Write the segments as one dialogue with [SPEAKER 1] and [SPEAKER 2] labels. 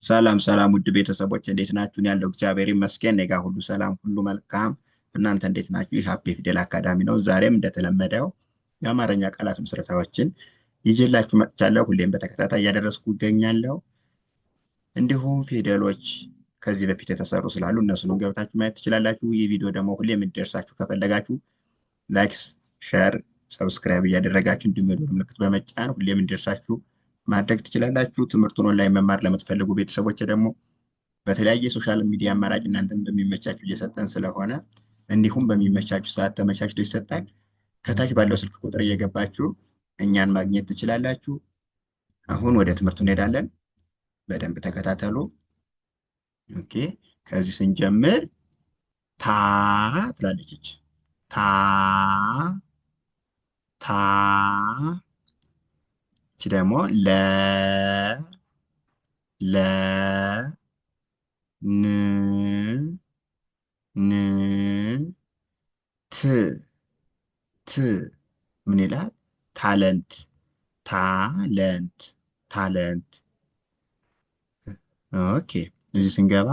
[SPEAKER 1] ሰላም ሰላም ውድ ቤተሰቦች እንዴት ናችሁ? እኔ ያለው እግዚአብሔር ይመስገን። እኔ ጋር ሁሉ ሰላም፣ ሁሉ መልካም። እናንተ እንዴት ናችሁ? ይህ ሀፒ ፊደል አካዳሚ ነው። ዛሬም እንደተለመደው የአማርኛ ቃላት ምስረታዎችን ይዤላችሁ መጥቻለሁ። ሁሌም በተከታታይ እያደረስኩ ይገኛለሁ። እንዲሁም ፊደሎች ከዚህ በፊት የተሰሩ ስላሉ እነሱንም ገብታችሁ ማየት ትችላላችሁ። ይህ ቪዲዮ ደግሞ ሁሌም እንዲደርሳችሁ ከፈለጋችሁ ላይክስ፣ ሸር፣ ሰብስክራይብ እያደረጋችሁ እንዲሁም የደወል ምልክት በመጫን ሁሌም እንዲደርሳችሁ ማድረግ ትችላላችሁ። ትምህርቱን ኦንላይን መማር ለምትፈልጉ ቤተሰቦች ደግሞ በተለያየ የሶሻል ሚዲያ አማራጭ እናንተም በሚመቻችሁ እየሰጠን ስለሆነ እንዲሁም በሚመቻችሁ ሰዓት ተመቻችቶ ይሰጣል። ከታች ባለው ስልክ ቁጥር እየገባችሁ እኛን ማግኘት ትችላላችሁ። አሁን ወደ ትምህርቱ እንሄዳለን። በደንብ ተከታተሉ። ኦኬ። ከዚህ ስንጀምር ታ ትላለች ይች ታ ታ። ይች ደግሞ ለ ን ን ት ት ምን ይላል? ታለንት ታለንት ታለንት። ኦኬ። እዚህ ስንገባ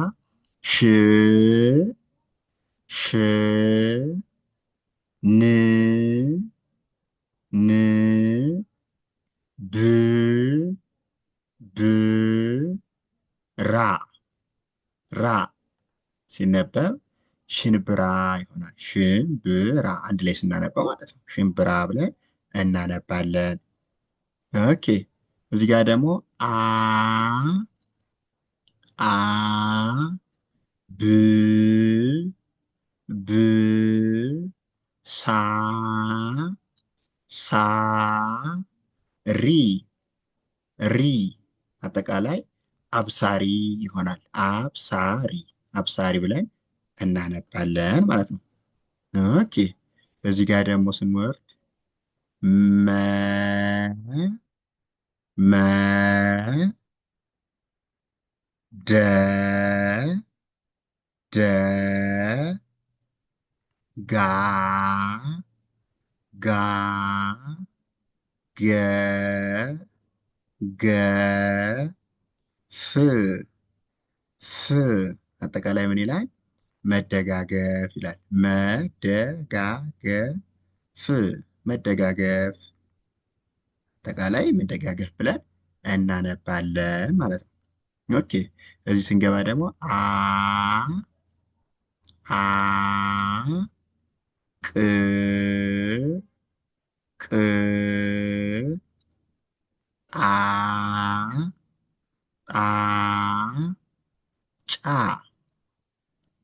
[SPEAKER 1] ሽ ሽ ን ን ብ ብ ራ ራ ሲነበብ ሽንብራ ይሆናል። ሽንብራ አንድ ላይ ስናነባው ማለት ነው። ሽንብራ ብለን እናነባለን። ኦኬ። እዚህ ጋር ደግሞ አ ብ ብ ሳ ሳ ሪ ሪ አጠቃላይ አብሳሪ ይሆናል። አብሳሪ አብሳሪ ብለን እናነባለን ማለት ነው። ኦኬ። እዚህ ጋር ደግሞ ስንወርድ መ መ ደ ደ ጋ ጋ ገ ገ ፍ ፍ አጠቃላይ ምን ይላል? መደጋገፍ ይላል። መደጋገፍ መደጋገፍ አጠቃላይ መደጋገፍ ብለን እናነባለን ማለት ነው። ኦኬ። እዚህ ስንገባ ደግሞ አ ቅ ቅ አ ጣ ጫ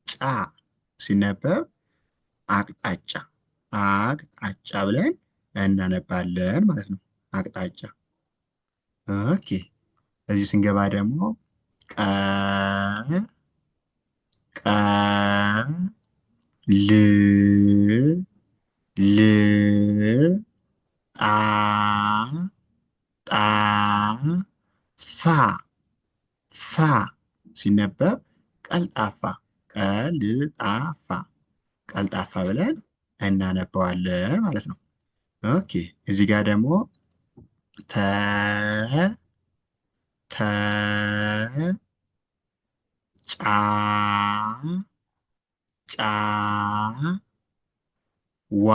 [SPEAKER 1] ጫ ሲነበብ አቅጣጫ አቅጣጫ ብለን እናነባለን ማለት ነው። አቅጣጫ። ኦኬ። እዚህ ስንገባ ደግሞ ቀ ቀ ል ል ጣ ጣ ፋ ፋ ሲነበብ ቀልጣፋ ቀልጣፋ ቀልጣፋ ብለን እናነባዋለን ማለት ነው። ኦኬ። እዚህ ጋር ደግሞ ተ ተ ጫ ጫ ዋ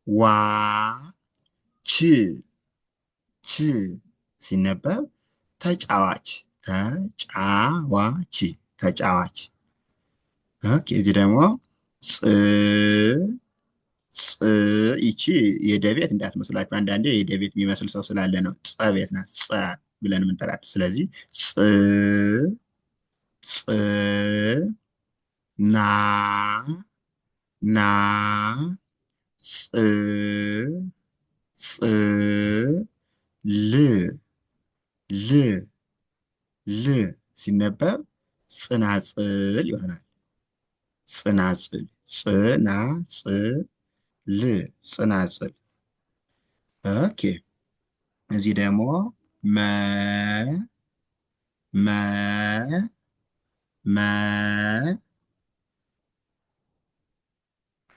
[SPEAKER 1] ዋ ች ች ሲነበብ ተጫዋች ተጫዋች ተጫዋች። ኦኬ። እዚህ ደግሞ ፅ ፅ ይቺ የደቤት እንዳትመስላችሁ። አንዳንዴ የደቤት የሚመስል ሰው ስላለ ነው። ጸ ቤት ናት። ጸ ብለን የምንጠራት። ስለዚህ ፅ ፅ ና ና ፅ ፅ ል ል ል ሲነበብ ጽናጽል ይሆናል። ጽናጽል ጽናጽል ጽናጽል። ኦኬ። እዚህ ደግሞ መ መ መ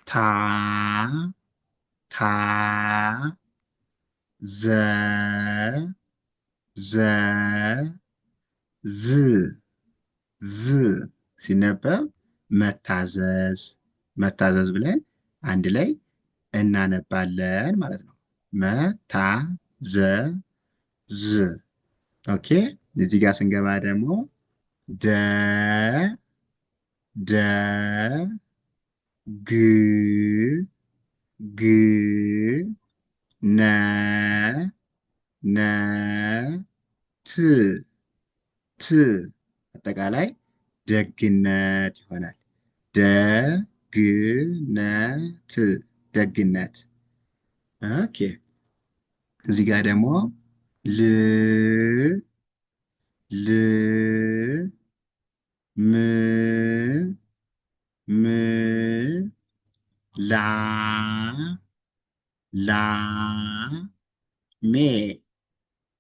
[SPEAKER 1] ታ ታ ዘ ዘ ዝ ዝ ሲነበብ መታዘዝ መታዘዝ ብለን አንድ ላይ እናነባለን ማለት ነው። መታዘዝ። ኦኬ። እዚህ ጋር ስንገባ ደግሞ ደ ደ ግ ግ ነ ነ ት ት አጠቃላይ ደግነት ይሆናል። ደግነት ደግነት። ኦኬ። እዚህ ጋር ደግሞ ል ል ም ም ላ ላ ሜ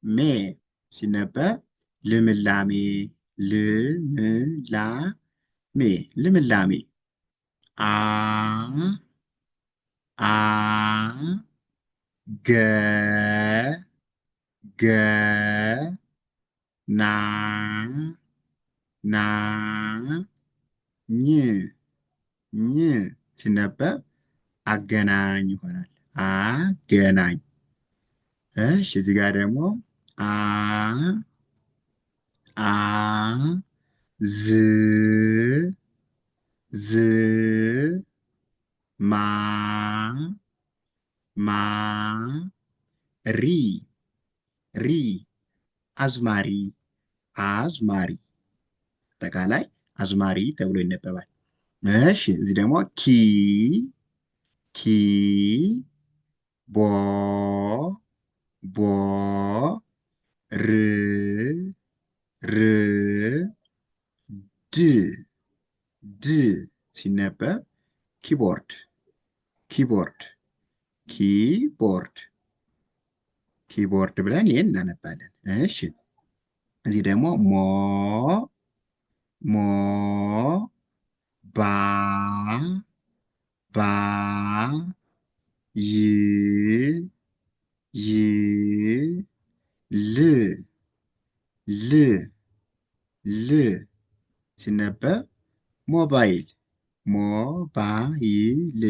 [SPEAKER 1] ሜ ሲነበብ ልምላሜ ልምላሜ ልምላሜ። አ አ ገ ገ ና ና ኝ ኝ ሲነበብ አገናኝ ይሆናል። አገናኝ። እሺ እዚህ ጋር ደግሞ አ አ ዝ ዝ ማ ማ ሪ ሪ አዝማሪ አዝማሪ አጠቃላይ አዝማሪ ተብሎ ይነበባል። እሺ እዚህ ደግሞ ኪ ኪ ቦ ቦ ር ር ድ ድ ሲነበብ ኪቦርድ ኪቦርድ ኪቦርድ ኪቦርድ ብለን ይህን እናነባለን። እሺ እዚህ ደግሞ ሞ ሞ ባ ባ ይ ይ ል ል ል ሲነበብ ሞባይል ሞባይል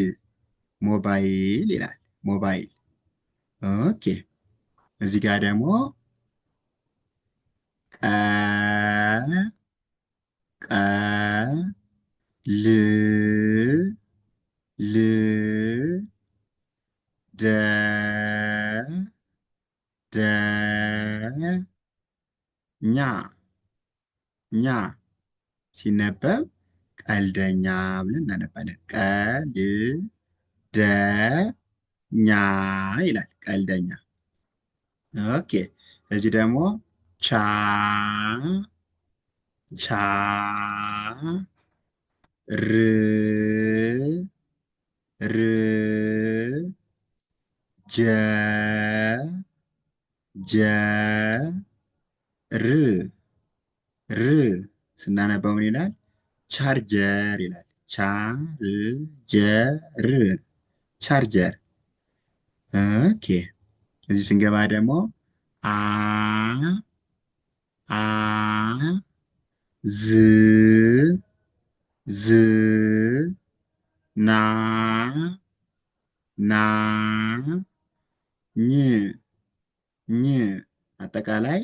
[SPEAKER 1] ሞባይል ይላል። ሞባይል። ኦኬ። እዚህ ጋር ደግሞ ቀ ቀ ል ል ደ ደ ኛ ኛ ሲነበብ ቀልደኛ ብለን እናነባለን። ቀልደኛ ይላል። ቀልደኛ። ኦኬ። እዚህ ደግሞ ቻ ቻ ር ር ጀ ጀ ር ር ስናነባው ምን ይላል? ቻርጀር ይላል። ቻርጀር ቻርጀር። ኦኬ። እዚህ ስንገባ ደግሞ አ አ ዝ ዝ ና ና ኝ ኝ አጠቃላይ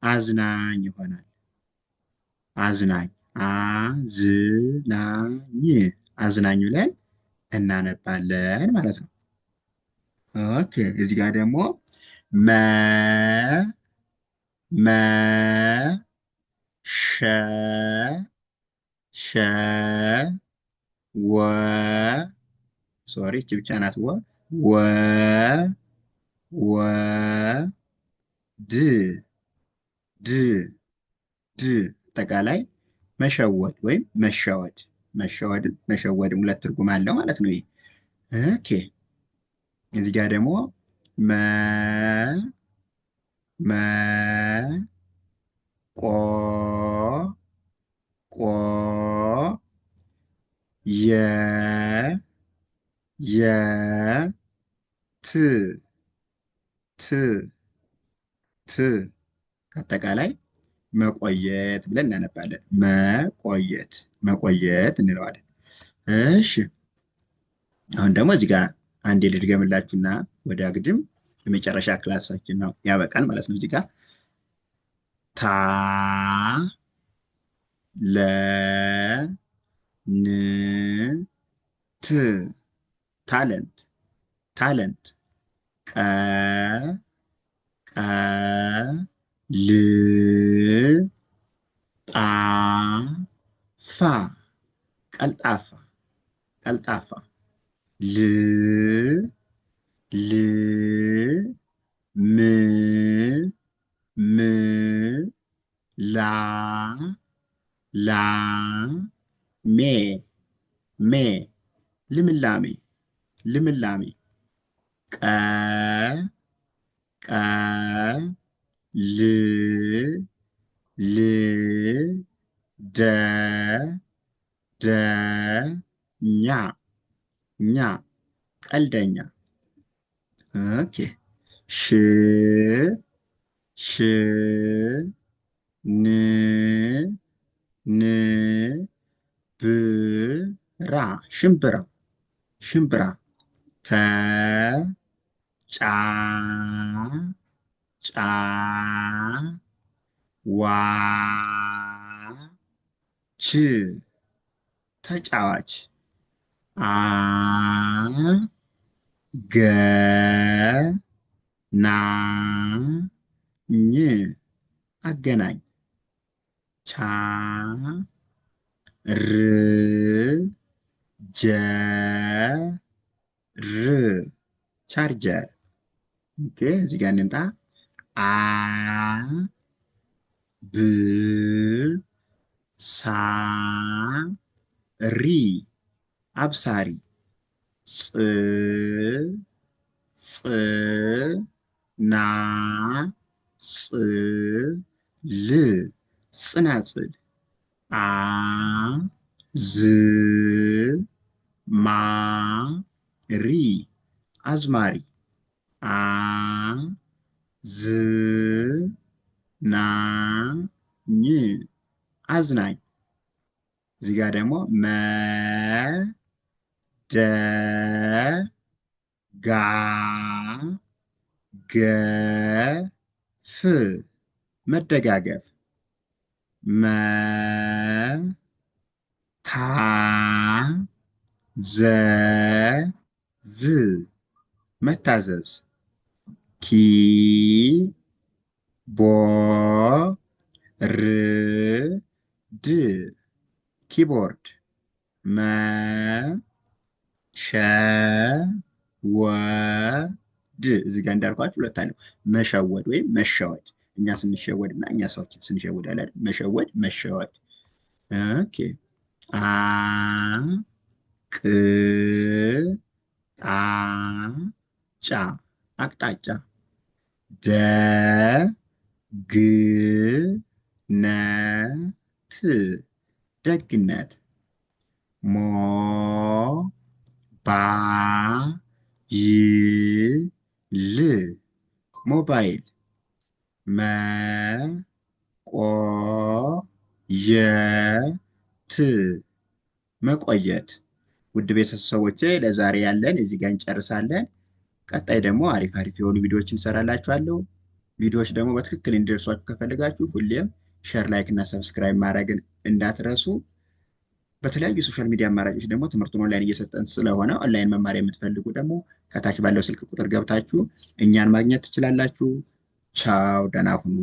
[SPEAKER 1] አዝናኝ ይሆናል። አዝናኝ አዝናኝ አዝናኝ ብለን እናነባለን ማለት ነው። ኦኬ። እዚህ ጋር ደግሞ መ መ ሸ ሸ ወ ሶሪ እቺ ብቻ ናት። ወ ወ ድ ድ ድ አጠቃላይ መሸወድ ወይም መሸወድ መሸወድም መሸወድም ሁለት ትርጉም አለው ማለት ነው። ይሄ ኦኬ። እዚህ ጋር ደግሞ መ መ ቆ ቆ የ የ ት ት ት አጠቃላይ መቆየት ብለን እናነባለን። መቆየት መቆየት እንለዋለን። እሺ አሁን ደግሞ እዚህ ጋር አንዴ ልድገምላችሁና ወደ አግድም የመጨረሻ ክላሳችን ነው ያበቃል ማለት ነው። እዚህ ጋር ታ ለ ን ት ታለንት ታለንት ቀ ቀ ል ጣ ፋ ቀልጣፋ ቀልጣፋ ል ል ም ም ላ ላ ሜ ሜ ልምላሜ ልምላሜ ቀ ቀ ል ል ደ ደ ኛ ኛ ቀልደኛ። ኦኬ ሽ ሽ ን ን ብ ራ ሽምብራ ሽምብራ ተ ጫ ጫ ዋ ች ተጫዋች አ ገ ና ኝ አገናኝ ቻ ር ጀ ር ቻርጀር። ኦኬ እዚህ ጋር እንምጣ። አ ብ ሳ ሪ አብሳሪ ጽ ጽ ና ጽ ል ጽናጽል አ ዝ ማ ሪ አዝማሪ አ ዝ ና ኝ አዝናኝ። እዚህ ጋር ደግሞ መ ደ ጋ ገ ፍ መደጋገፍ መ ታ ዘ ዝ መታዘዝ ኪ ቦ ር ድ ኪቦርድ መ ሸ ወ ድ እዚህ ጋር እንዳልኳችሁ ሁለት አለው መሸወድ ወይም መሸወድ እኛ ስንሸወድ እና እኛ ሰዎችን ስንሸወድ አለ መሸወድ መሸወድ። ኦኬ አ ቅ ጣ ጫ አቅጣጫ ደ ግ ነ ት ደግነት ሞ ባ ይ ል ሞባይል መ ቆ የ ት መቆየት። ውድ ቤተሰቦቼ ለዛሬ ያለን እዚህ ጋር እንጨርሳለን። ቀጣይ ደግሞ አሪፍ አሪፍ የሆኑ ቪዲዮዎችን እንሰራላችኋለሁ። ቪዲዮዎች ደግሞ በትክክል እንዲደርሷችሁ ከፈለጋችሁ ሁሌም ሼር፣ ላይክ እና ሰብስክራይብ ማድረግን እንዳትረሱ። በተለያዩ የሶሻል ሚዲያ አማራጮች ደግሞ ትምህርቱን ኦንላይን እየሰጠን ስለሆነ ኦንላይን መማር የምትፈልጉ ደግሞ ከታች ባለው ስልክ ቁጥር ገብታችሁ እኛን ማግኘት ትችላላችሁ። ቻው፣ ደህና ሁኑ።